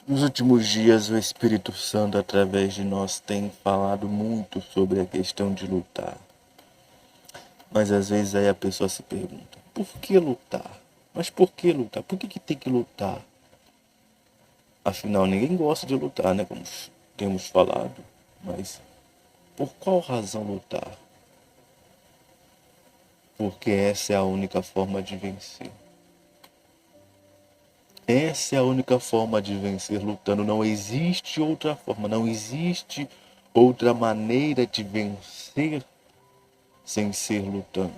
Nos últimos dias, o Espírito Santo, através de nós, tem falado muito sobre a questão de lutar. Mas às vezes aí a pessoa se pergunta: por que lutar? Mas por que lutar? Por que tem que lutar? Afinal, ninguém gosta de lutar, né? Como temos falado. Mas por qual razão lutar? Porque essa é a única forma de vencer. Essa é a única forma de vencer lutando. Não existe outra forma, não existe outra maneira de vencer sem ser lutando.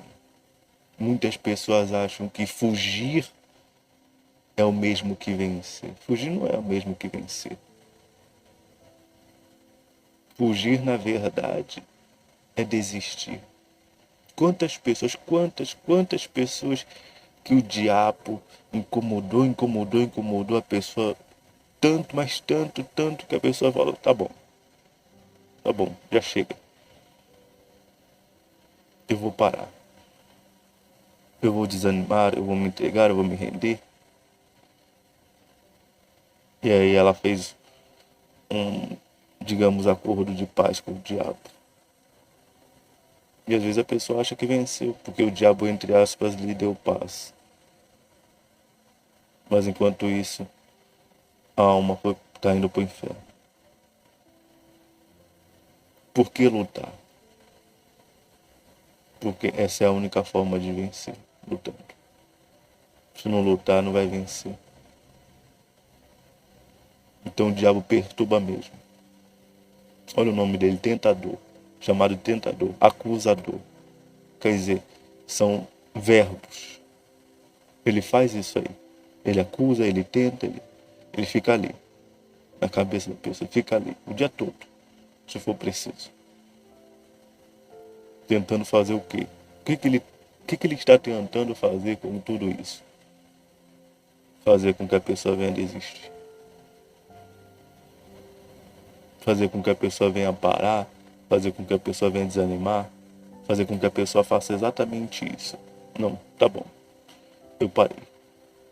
Muitas pessoas acham que fugir é o mesmo que vencer. Fugir não é o mesmo que vencer. Fugir, na verdade, é desistir. Quantas pessoas que o diabo incomodou a pessoa tanto, mas tanto que a pessoa falou: tá bom, já chega. Eu vou parar. Eu vou desanimar, eu vou me entregar, eu vou me render. E aí ela fez um, digamos, acordo de paz com o diabo. E às vezes a pessoa acha que venceu, porque o diabo, entre aspas, lhe deu paz. Mas enquanto isso, a alma está indo para o inferno. Por que lutar? Porque essa é a única forma de vencer, lutando. Se não lutar, não vai vencer. Então o diabo perturba mesmo. Olha o nome dele, tentador. Chamado tentador, acusador. Quer dizer, são verbos. Ele faz isso aí. Ele acusa, ele tenta, ele fica ali. Na cabeça da pessoa, ele fica ali o dia todo, se for preciso. Tentando fazer o quê? O que ele está tentando fazer com tudo isso? Fazer com que a pessoa venha desistir. Fazer com que a pessoa venha parar. Fazer com que a pessoa venha desanimar. Fazer com que a pessoa faça exatamente isso. Não, tá bom. Eu parei.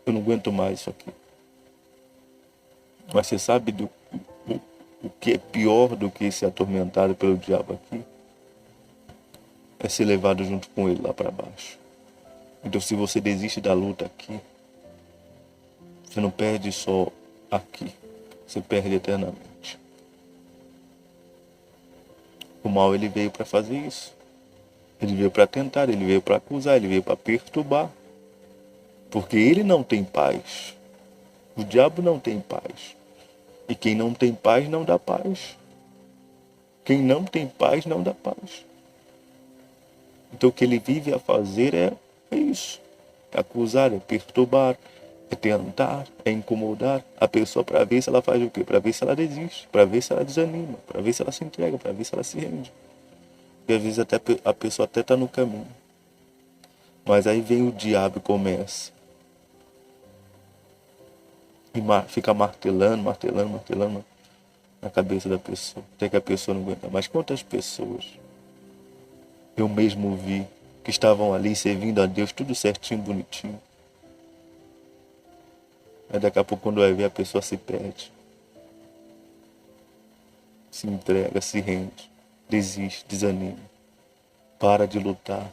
Eu não aguento mais isso aqui. Mas você sabe o que é pior do que ser atormentado pelo diabo aqui? É ser levado junto com ele lá para baixo. Então, se você desiste da luta aqui, você não perde só aqui, você perde eternamente. O mal, ele veio para fazer isso. Ele veio para tentar, ele veio para acusar, ele veio para perturbar. Porque ele não tem paz. O diabo não tem paz. E quem não tem paz não dá paz. Quem não tem paz não dá paz. Então o que ele vive a fazer é isso. É acusar, é perturbar, é tentar, é incomodar a pessoa para ver se ela faz o quê? Para ver se ela desiste, para ver se ela desanima, para ver se ela se entrega, para ver se ela se rende. E às vezes até a pessoa até está no caminho. Mas aí vem o diabo e começa. E fica martelando na cabeça da pessoa. Até que a pessoa não aguenta. Mas quantas pessoas eu mesmo vi que estavam ali servindo a Deus, tudo certinho, bonitinho. Aí daqui a pouco, quando vai ver, a pessoa se perde. Se entrega, se rende, desiste, desanima. Para de lutar.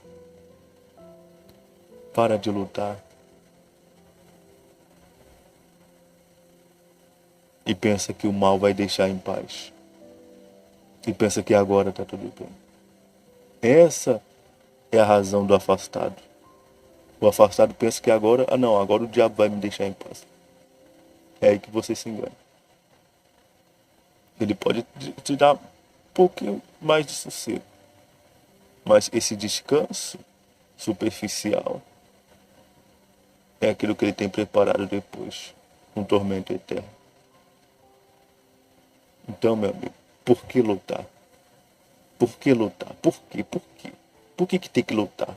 Para de lutar. E pensa que o mal vai deixar em paz. E pensa que agora está tudo bem. Essa é a razão do afastado. O afastado pensa que agora, não, agora o diabo vai me deixar em paz. É aí que você se engana. Ele pode te dar um pouquinho mais de sossego. Mas esse descanso superficial é aquilo que ele tem preparado depois. Um tormento eterno. Então, meu amigo, por que lutar? Por que lutar? Por quê? Por quê? Por que tem que lutar?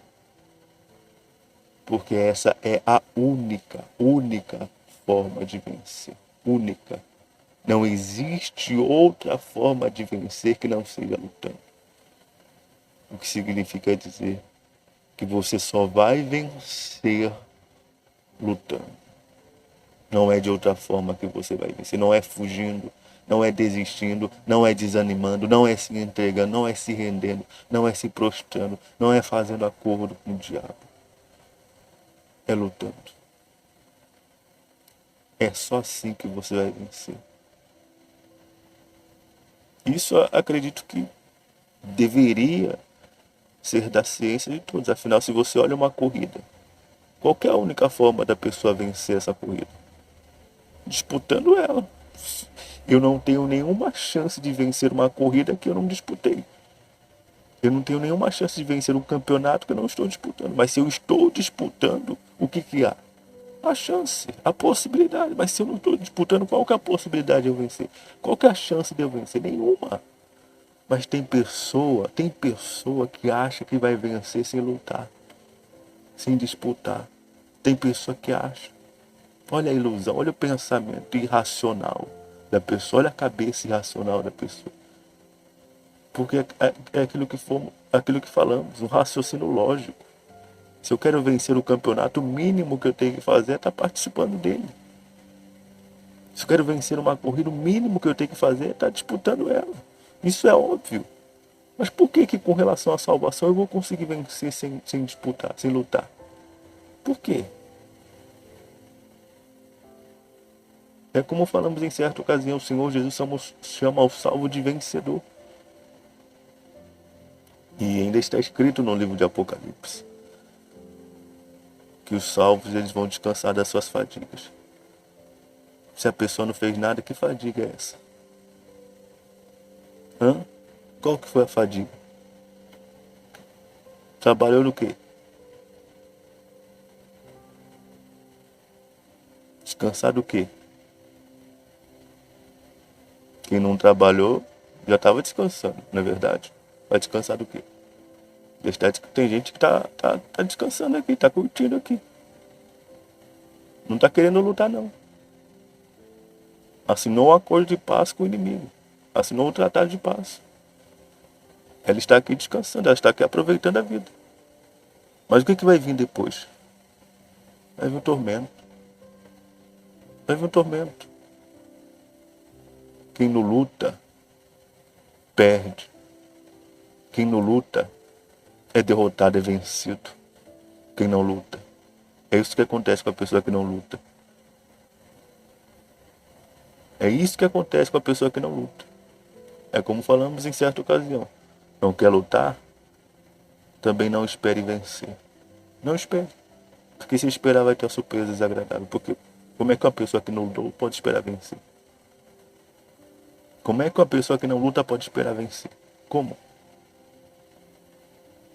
Porque essa é a única forma de vencer. Única. Não existe outra forma de vencer que não seja lutando. O que significa dizer que você só vai vencer lutando. Não é de outra forma que você vai vencer. Não é fugindo, não é desistindo, não é desanimando, não é se entregando, não é se rendendo, não é se prostrando, não é fazendo acordo com o diabo. É lutando. É só assim que você vai vencer. Isso acredito que deveria ser da ciência de todos. Afinal, se você olha uma corrida, qual que é a única forma da pessoa vencer essa corrida? Disputando ela. Eu não tenho nenhuma chance de vencer uma corrida que eu não disputei. Eu não tenho nenhuma chance de vencer um campeonato que eu não estou disputando. Mas se eu estou disputando, o que que há? A chance, a possibilidade. Mas se eu não estou disputando, qual que é a possibilidade de eu vencer? Qual que é a chance de eu vencer? Nenhuma. Mas tem pessoa que acha que vai vencer sem lutar, sem disputar. Tem pessoa que acha. Olha a ilusão, olha o pensamento irracional da pessoa, olha a cabeça irracional da pessoa. Porque é aquilo que falamos, um raciocínio lógico. Se eu quero vencer o campeonato, o mínimo que eu tenho que fazer é estar participando dele. Se eu quero vencer uma corrida, o mínimo que eu tenho que fazer é estar disputando ela. Isso é óbvio. Mas por que com relação à salvação eu vou conseguir vencer sem disputar, sem lutar? Por quê? É como falamos em certa ocasião, o Senhor Jesus chama o salvo de vencedor. E ainda está escrito no livro de Apocalipse que os salvos eles vão descansar das suas fadigas. Se a pessoa não fez nada, que fadiga é essa? Hã? Qual que foi a fadiga? Trabalhou no quê? Descansar do quê? Quem não trabalhou já estava descansando, não é verdade? Vai descansar do quê? Tem gente que tá descansando aqui, tá curtindo aqui. Não tá querendo lutar, não. Assinou um acordo de paz com o inimigo. Assinou um tratado de paz. Ela está aqui descansando, ela está aqui aproveitando a vida. Mas o que vai vir depois? Vai vir um tormento. Vai vir um tormento. Quem não luta, perde. Quem não luta, é derrotado, é vencido. Quem não luta. É isso que acontece com a pessoa que não luta. É isso que acontece com a pessoa que não luta. É como falamos em certa ocasião. Não quer lutar? Também não espere vencer. Não espere. Porque se esperar vai ter uma surpresa desagradável. Porque como é que uma pessoa que não luta pode esperar vencer? Como é que uma pessoa que não luta pode esperar vencer? Como?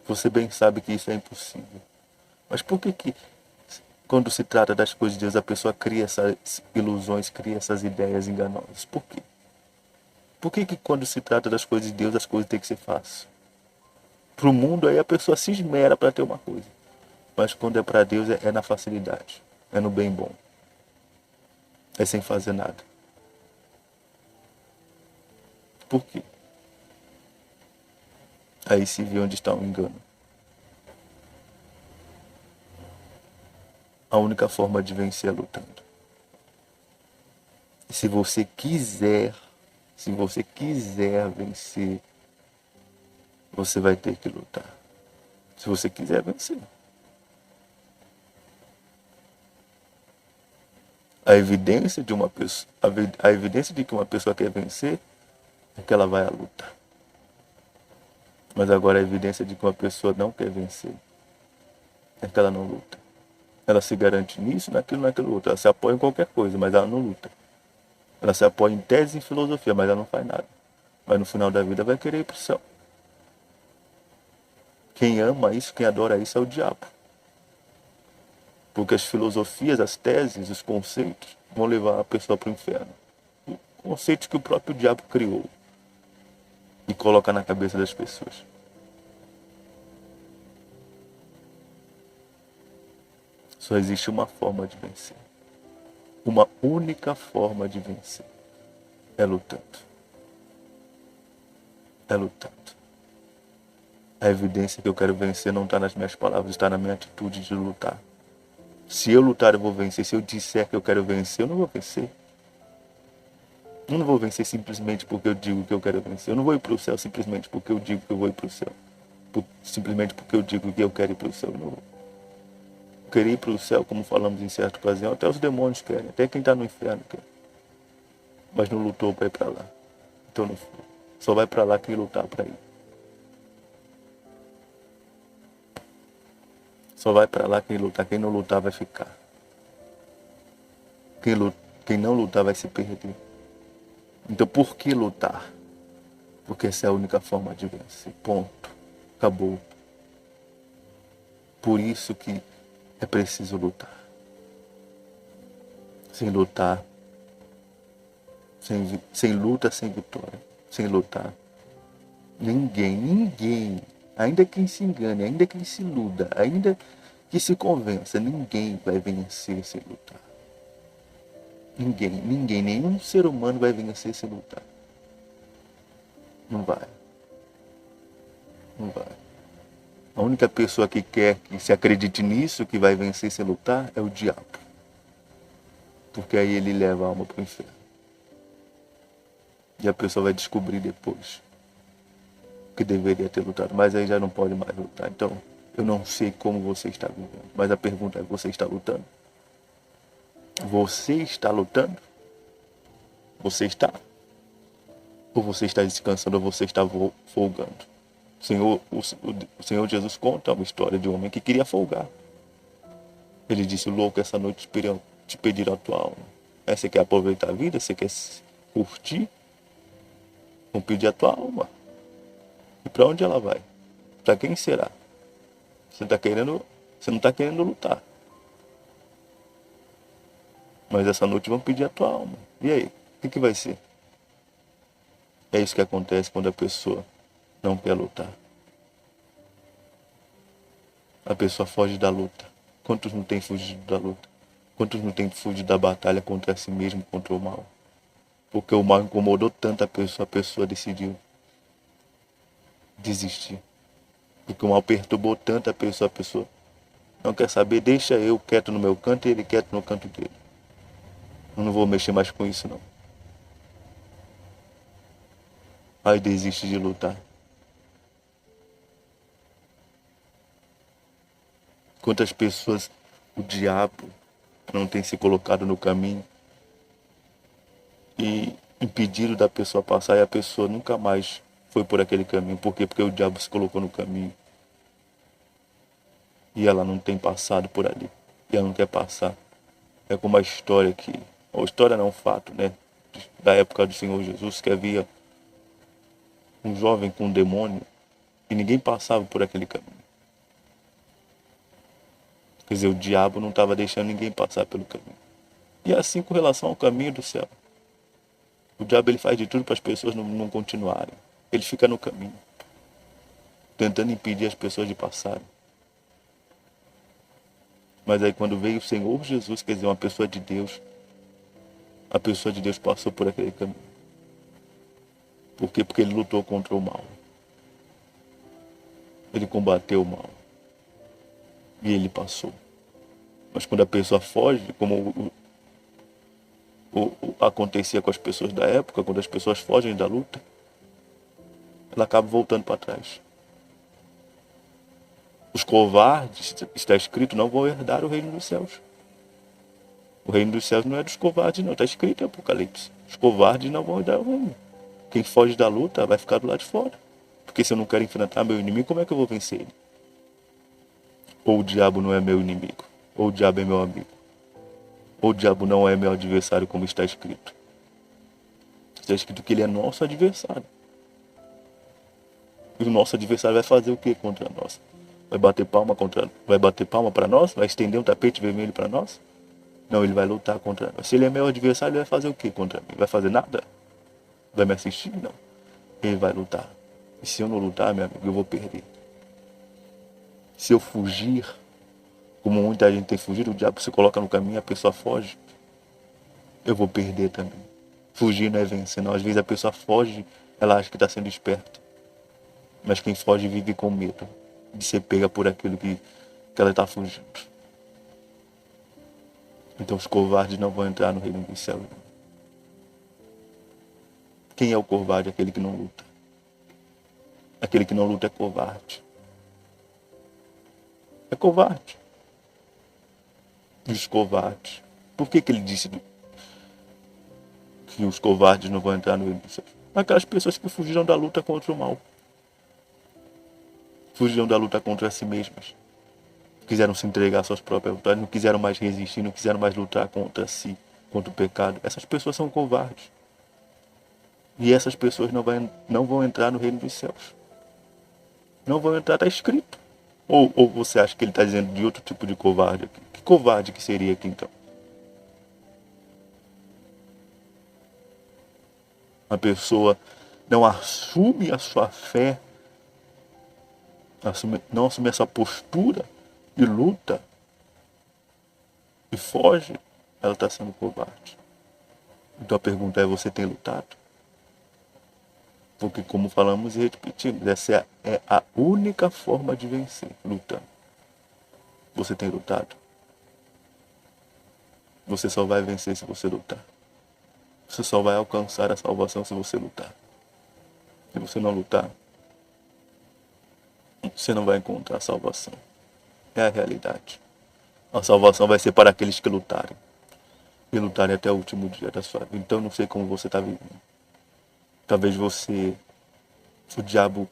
Você bem sabe que isso é impossível. Mas por que quando se trata das coisas de Deus, a pessoa cria essas ilusões, cria essas ideias enganosas? Por quê? Por que quando se trata das coisas de Deus, as coisas têm que ser fáceis? Para o mundo, aí a pessoa se esmera para ter uma coisa. Mas quando é para Deus, é na facilidade. É no bem bom. É sem fazer nada. Por quê? Aí se vê onde está o engano. A única forma de vencer é lutando. E se você quiser vencer, você vai ter que lutar. Se você quiser vencer. A evidência de uma pessoa, a evidência de que uma pessoa quer vencer é que ela vai à luta. Mas agora a evidência de que uma pessoa não quer vencer é que ela não luta. Ela se garante nisso, naquilo outro. Ela se apoia em qualquer coisa, mas ela não luta. Ela se apoia em tese e em filosofia, mas ela não faz nada. Mas no final da vida vai querer ir para o céu. Quem ama isso, quem adora isso é o diabo. Porque as filosofias, as teses, os conceitos vão levar a pessoa para o inferno. Conceitos que o próprio diabo criou e coloca na cabeça das pessoas. Só existe uma forma de vencer. Uma única forma de vencer. É lutando. É lutando. A evidência que eu quero vencer não está nas minhas palavras, está na minha atitude de lutar. Se eu lutar, eu vou vencer. Se eu disser que eu quero vencer, eu não vou vencer. Eu não vou vencer simplesmente porque eu digo que eu quero vencer. Eu não vou ir para o céu simplesmente porque eu digo que eu vou ir para o céu. Simplesmente porque eu digo que eu quero ir para o céu. Eu não vou. Eu querer ir para o céu, como falamos em certa ocasião, até os demônios querem. Até quem está no inferno quer. Mas não lutou para ir para lá. Então não foi. Só vai para lá quem lutar para ir. Só vai para lá quem lutar. Quem não lutar vai ficar. Quem não lutar vai se perder. Então por que lutar? Porque essa é a única forma de vencer. Ponto. Acabou. Por isso que é preciso lutar. Sem lutar, sem luta, sem vitória. Sem lutar. Ninguém, ainda quem se engane, ainda quem se iluda, ainda que se convença, ninguém vai vencer sem lutar. Ninguém, nenhum ser humano vai vencer sem lutar. Não vai. Não vai. A única pessoa que quer que se acredite nisso, que vai vencer sem lutar, é o diabo. Porque aí ele leva a alma para o inferno. E a pessoa vai descobrir depois que deveria ter lutado, mas aí já não pode mais lutar. Então, eu não sei como você está vivendo, mas a pergunta é: você está lutando? Você está lutando? Você está? Ou você está descansando, ou você está folgando? O Senhor Jesus conta uma história de um homem que queria folgar. Ele disse: louco, essa noite te pedir a tua alma. Você quer aproveitar a vida? Você quer curtir? Vão pedir a tua alma. E para onde ela vai? Para quem será? Você não está querendo lutar. Mas essa noite vão pedir a tua alma. E aí? O que vai ser? É isso que acontece quando a pessoa não quer lutar. A pessoa foge da luta. Quantos não têm fugido da luta? Quantos não têm fugido da batalha contra si mesmo, contra o mal? Porque o mal incomodou tanto a pessoa decidiu desistir. Porque o mal perturbou tanto a pessoa não quer saber, deixa eu quieto no meu canto e ele quieto no canto dele. Eu não vou mexer mais com isso não. Aí desiste de lutar. Quantas pessoas o diabo não tem se colocado no caminho e impedido da pessoa passar, e a pessoa nunca mais foi por aquele caminho. Por quê? Porque o diabo se colocou no caminho e ela não tem passado por ali. E ela não quer passar. É como a história que... Ou história não, fato, né? Da época do Senhor Jesus, que havia um jovem com um demônio e ninguém passava por aquele caminho. Quer dizer, o diabo não estava deixando ninguém passar pelo caminho. E assim com relação ao caminho do céu. O diabo ele faz de tudo para as pessoas não continuarem. Ele fica no caminho, tentando impedir as pessoas de passarem. Mas aí quando veio o Senhor Jesus, quer dizer, uma pessoa de Deus, a pessoa de Deus passou por aquele caminho. Por quê? Porque ele lutou contra o mal. Ele combateu o mal. E ele passou. Mas quando a pessoa foge, como acontecia com as pessoas da época, quando as pessoas fogem da luta, ela acaba voltando para trás. Os covardes, está escrito, não vão herdar o reino dos céus. O reino dos céus não é dos covardes, não. Está escrito em Apocalipse. Os covardes não vão herdar o reino. Quem foge da luta vai ficar do lado de fora. Porque se eu não quero enfrentar meu inimigo, como é que eu vou vencer ele? Ou o diabo não é meu inimigo, ou o diabo é meu amigo. Ou o diabo não é meu adversário, como está escrito. Está escrito que ele é nosso adversário. E o nosso adversário vai fazer o que contra nós? Vai bater palma para nós? Vai estender um tapete vermelho para nós? Não, ele vai lutar contra nós. Se ele é meu adversário, ele vai fazer o que contra mim? Vai fazer nada? Vai me assistir? Não. Ele vai lutar. E se eu não lutar, meu amigo, eu vou perder. Se eu fugir, como muita gente tem fugido, o diabo se coloca no caminho, a pessoa foge, eu vou perder também. Fugir não é vencer, não. Às vezes a pessoa foge, ela acha que está sendo esperta. Mas quem foge vive com medo de ser pega por aquilo que ela está fugindo. Então os covardes não vão entrar no reino dos céus. Quem é o covarde? Aquele que não luta. Aquele que não luta é covarde. É covarde. E os covardes? Por que ele disse que os covardes não vão entrar no reino dos céus? Aquelas pessoas que fugiram da luta contra o mal. Fugiram da luta contra si mesmas. Quiseram se entregar às suas próprias vontades, não quiseram mais resistir, não quiseram mais lutar contra si, contra o pecado. Essas pessoas são covardes. E essas pessoas não vão entrar no reino dos céus. Não vão entrar, está escrito. Ou você acha que ele está dizendo de outro tipo de covarde aqui? Que covarde que seria aqui então? A pessoa não assume a sua fé, não assume essa postura e luta e foge, ela está sendo covarde. Então a pergunta é: você tem lutado? Porque, como falamos e repetimos, essa é a única forma de vencer, lutando. Você tem lutado? Você só vai vencer se você lutar. Você só vai alcançar a salvação se você lutar. Se você não lutar, você não vai encontrar a salvação. É a realidade. A salvação vai ser para aqueles que lutarem. E lutarem até o último dia da sua vida. Então eu não sei como você está vivendo. Talvez o diabo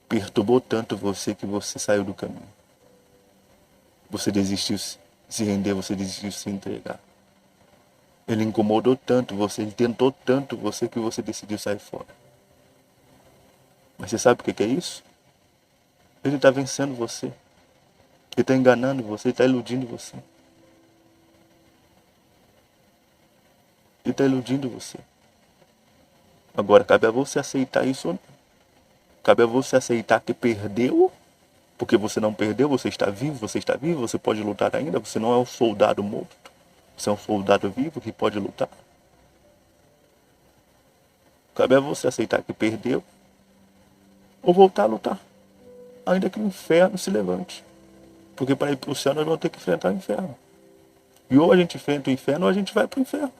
perturbou tanto você que você saiu do caminho. Você desistiu de se render, você desistiu de se entregar. Ele incomodou tanto você, ele tentou tanto você que você decidiu sair fora. Mas você sabe o que é isso? Ele está vencendo você. Ele está enganando você, ele está iludindo você. Ele está iludindo você. Agora, cabe a você aceitar isso ou não. Cabe a você aceitar que perdeu, porque você não perdeu, você está vivo, você pode lutar ainda, você não é um soldado morto. Você é um soldado vivo que pode lutar. Cabe a você aceitar que perdeu ou voltar a lutar. Ainda que o inferno se levante. Porque para ir para o céu nós vamos ter que enfrentar o inferno. E ou a gente enfrenta o inferno ou a gente vai para o inferno.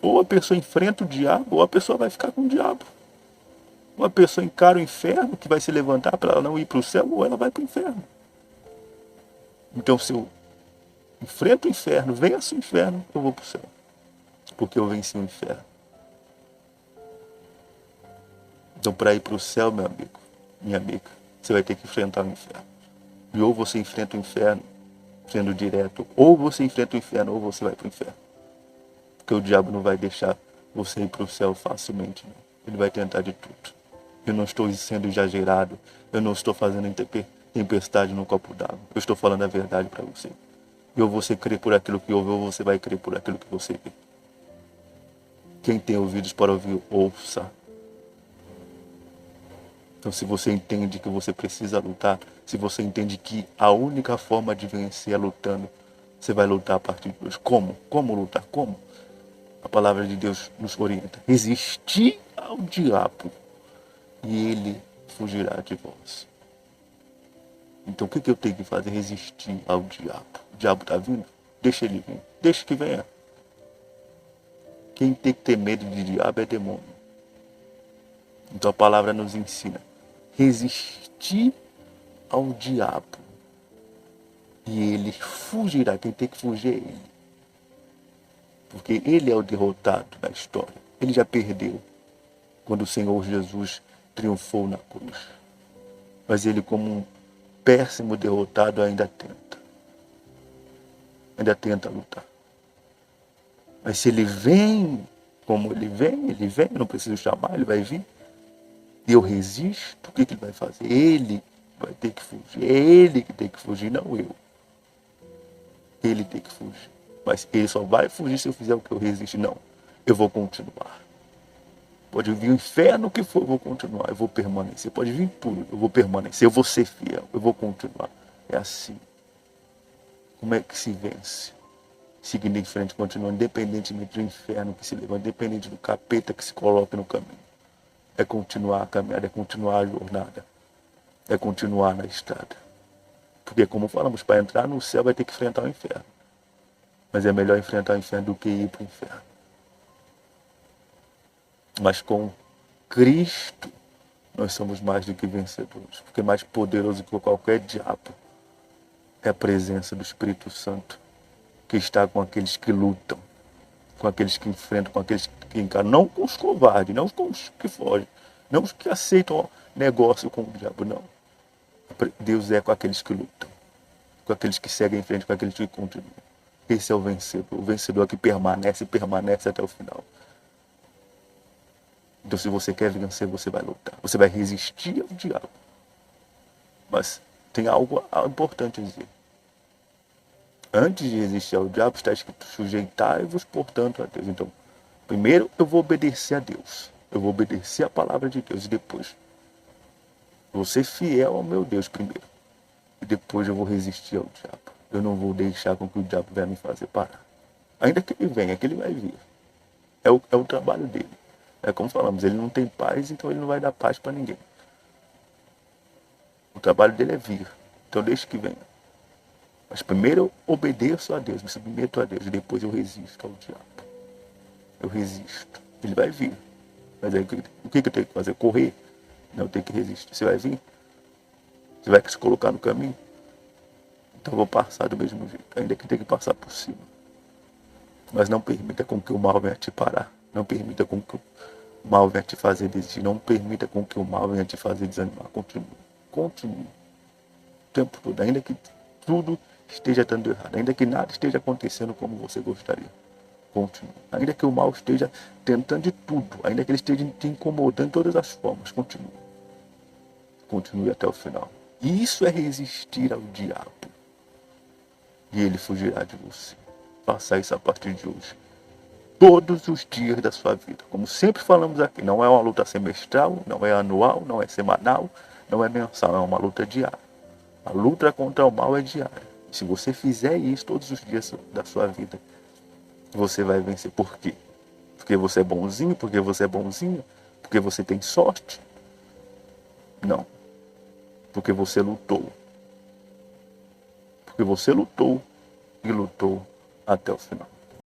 Ou a pessoa enfrenta o diabo ou a pessoa vai ficar com o diabo. Ou a pessoa encara o inferno que vai se levantar para ela não ir para o céu ou ela vai para o inferno. Então se eu enfrento o inferno, venço o inferno, eu vou para o céu. Porque eu venci o inferno. Então para ir para o céu, meu amigo, minha amiga, você vai ter que enfrentar o inferno. E ou você enfrenta o inferno sendo direto, ou você enfrenta o inferno, ou você vai para o inferno. Porque o diabo não vai deixar você ir para o céu facilmente. Não. Ele vai tentar de tudo. Eu não estou sendo exagerado. Eu não estou fazendo tempestade no copo d'água. Eu estou falando a verdade para você. E ou você crê por aquilo que ouve, ou você vai crer por aquilo que você vê. Quem tem ouvidos para ouvir, ouça. Então, se você entende que você precisa lutar, se você entende que a única forma de vencer é lutando, você vai lutar a partir de hoje. Como? Como lutar? Como? A palavra de Deus nos orienta. Resistir ao diabo e ele fugirá de vós. Então, o que eu tenho que fazer? Resistir ao diabo. O diabo está vindo? Deixa ele vir. Deixa que venha. Quem tem que ter medo de diabo é demônio. Então, a palavra nos ensina. Resistir ao diabo e ele fugirá. Quem tem que fugir é ele, porque ele é o derrotado na história. Ele já perdeu quando o Senhor Jesus triunfou na cruz, mas ele, como um péssimo derrotado, ainda tenta lutar. Mas se ele vem como ele vem, eu não preciso chamar, ele vai vir. E eu resisto, o que ele vai fazer? Ele vai ter que fugir. É ele que tem que fugir, não eu. Ele tem que fugir. Mas ele só vai fugir se eu fizer o que eu resisto. Não, eu vou continuar. Pode vir o inferno que for, eu vou continuar. Eu vou permanecer. Pode vir tudo, eu vou permanecer. Eu vou ser fiel, eu vou continuar. É assim. Como é que se vence? Seguindo em frente, continuando, independentemente do inferno que se levanta, independente do capeta que se coloca no caminho. É continuar a caminhada, é continuar a jornada, é continuar na estrada. Porque, como falamos, para entrar no céu vai ter que enfrentar o inferno. Mas é melhor enfrentar o inferno do que ir para o inferno. Mas com Cristo nós somos mais do que vencedores. Porque mais poderoso que qualquer diabo é a presença do Espírito Santo, que está com aqueles que lutam, com aqueles que enfrentam, com aqueles que encaram, não com os covardes, não com os que fogem, não os que aceitam negócio com o diabo, não. Deus é com aqueles que lutam, com aqueles que seguem em frente, com aqueles que continuam. Esse é o vencedor que permanece até o final. Então, se você quer vencer, você vai lutar, você vai resistir ao diabo. Mas tem algo importante a dizer. Antes de resistir ao diabo, está escrito: sujeitai-vos, portanto, a Deus. Então, primeiro eu vou obedecer a Deus. Eu vou obedecer a palavra de Deus. E depois, vou ser fiel ao meu Deus primeiro. E depois eu vou resistir ao diabo. Eu não vou deixar com que o diabo venha me fazer parar. Ainda que ele venha, que ele vai vir. É o trabalho dele. É como falamos, ele não tem paz, então ele não vai dar paz para ninguém. O trabalho dele é vir. Então deixe que venha. Mas primeiro eu obedeço a Deus, me submeto a Deus, e depois eu resisto ao diabo. Eu resisto. Ele vai vir. Mas aí o que eu tenho que fazer? Correr? Não, eu tenho que resistir. Você vai vir? Você vai se colocar no caminho? Então eu vou passar do mesmo jeito, ainda que tenha que passar por cima. Mas não permita com que o mal venha te parar. Não permita com que o mal venha te fazer desistir. Não permita com que o mal venha te fazer desanimar. Continue. Continue. O tempo todo. Ainda que tudo esteja dando errado. Ainda que nada esteja acontecendo como você gostaria. Continue. Ainda que o mal esteja tentando de tudo. Ainda que ele esteja te incomodando de todas as formas. Continue. Continue até o final. E isso é resistir ao diabo. E ele fugirá de você. Faça isso a partir de hoje. Todos os dias da sua vida. Como sempre falamos aqui, não é uma luta semestral, não é anual, não é semanal, não é mensal, é uma luta diária. A luta contra o mal é diária. Se você fizer isso todos os dias da sua vida, você vai vencer. Por quê? Porque você é bonzinho? Porque você é bonzinha? Porque você tem sorte? Não. Porque você lutou. Porque você lutou e lutou até o final.